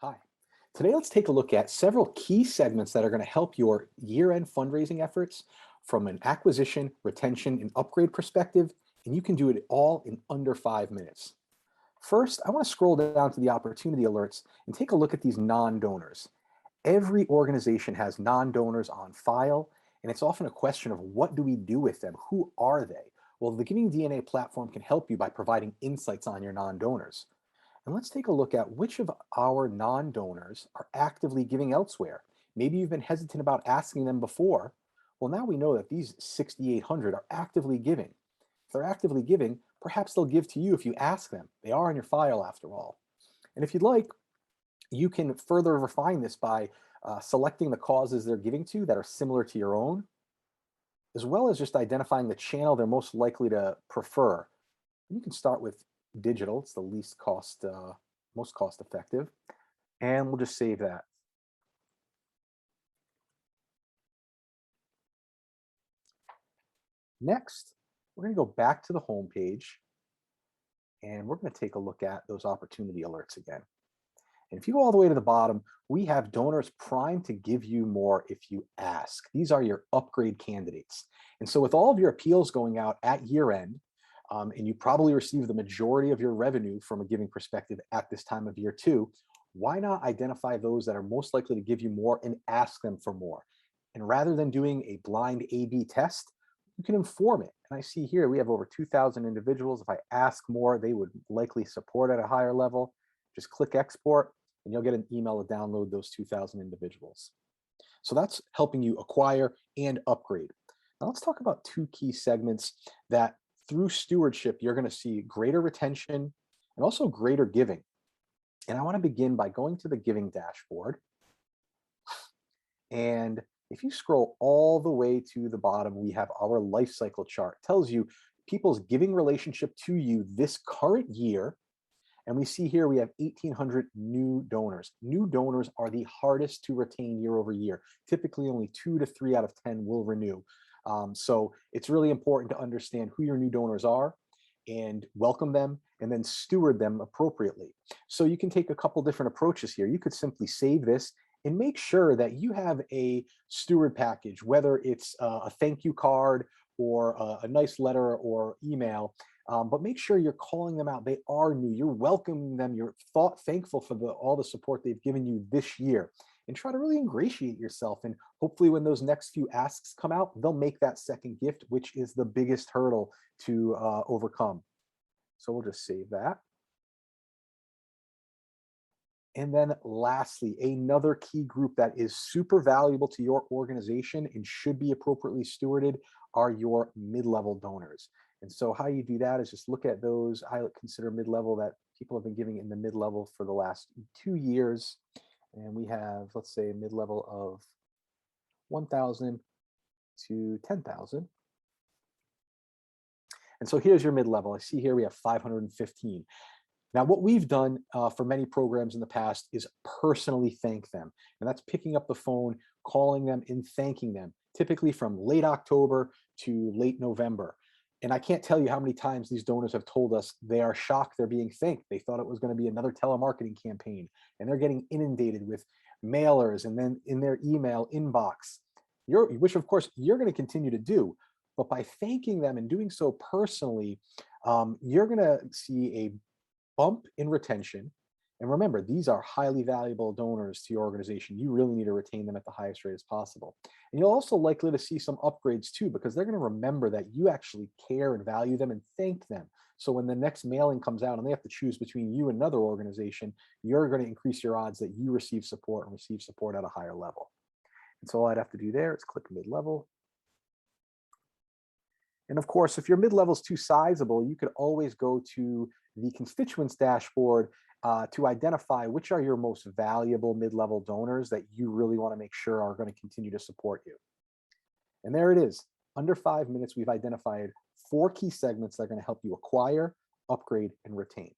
Hi. Today, let's take a look at several key segments that are going to help your year-end fundraising efforts from an acquisition, retention, and upgrade perspective, and you can do it all in under 5 minutes. First, I want to scroll down to the opportunity alerts and take a look at these non-donors. Every organization has non-donors on file, and it's often a question of what do we do with them? Who are they? Well, the GivingDNA platform can help you by providing insights on your non-donors. And let's take a look at which of our non-donors are actively giving elsewhere. Maybe you've been hesitant about asking them before. Well, now we know that these 6,800 are actively giving. If they're actively giving, perhaps they'll give to you if you ask them. They are on your file after all. And if you'd like, you can further refine this by selecting the causes they're giving to that are similar to your own, as well as just identifying the channel they're most likely to prefer. You can start with digital. It's the least cost, most cost effective. And we'll just save that. Next, we're going to go back to the home page and we're going to take a look at those opportunity alerts again. And if you go all the way to the bottom, we have donors primed to give you more if you ask. These are your upgrade candidates. And so with all of your appeals going out at year end, and you probably receive the majority of your revenue from a giving perspective at this time of year too, why not identify those that are most likely to give you more and ask them for more? And rather than doing a blind A/B test, you can inform it. And I see here we have over 2,000 individuals. If I ask more, they would likely support at a higher level. Just click export and you'll get an email to download those 2,000 individuals. So that's helping you acquire and upgrade. Now let's talk about two key segments that through stewardship, you're going to see greater retention and also greater giving. And I want to begin by going to the giving dashboard. And if you scroll all the way to the bottom, we have our life cycle chart. It tells you people's giving relationship to you this current year. And we see here we have 1,800 new donors. New donors are the hardest to retain year over year. Typically, only 2 to 3 out of 10 will renew. So it's really important to understand who your new donors are and welcome them and then steward them appropriately. So you can take a couple different approaches here. You could simply save this and make sure that you have a steward package, whether it's a thank you card or a nice letter or email, but make sure you're calling them out. They are new. You're welcoming them. You're thankful for all the support they've given you this year. And try to really ingratiate yourself. And hopefully when those next few asks come out, they'll make that second gift, which is the biggest hurdle to overcome. So we'll just save that. And then lastly, another key group that is super valuable to your organization and should be appropriately stewarded are your mid-level donors. And so how you do that is just look at those. I consider mid-level that people have been giving in the mid-level for the last 2 years. And we have, let's say, a mid-level of 1,000 to 10,000. And so here's your mid-level. I see here we have 515. Now, what we've done for many programs in the past is personally thank them. And that's picking up the phone, calling them, and thanking them, typically from late October to late November. And I can't tell you how many times these donors have told us they are shocked they're being thanked. They thought it was going to be another telemarketing campaign, and they're getting inundated with mailers and then in their email inbox, which of course you're going to continue to do. But by thanking them and doing so personally, you're going to see a bump in retention. And remember, these are highly valuable donors to your organization. You really need to retain them at the highest rate as possible. And you'll also likely to see some upgrades too, because they're going to remember that you actually care and value them and thank them. So when the next mailing comes out and they have to choose between you and another organization, you're going to increase your odds that you receive support and receive support at a higher level. And so all I'd have to do there is click mid-level. And of course, if your mid-level is too sizable, you could always go to the constituents dashboard to identify which are your most valuable mid-level donors that you really want to make sure are going to continue to support you. And there it is. Under 5 minutes, we've identified 4 key segments that are going to help you acquire, upgrade, and retain.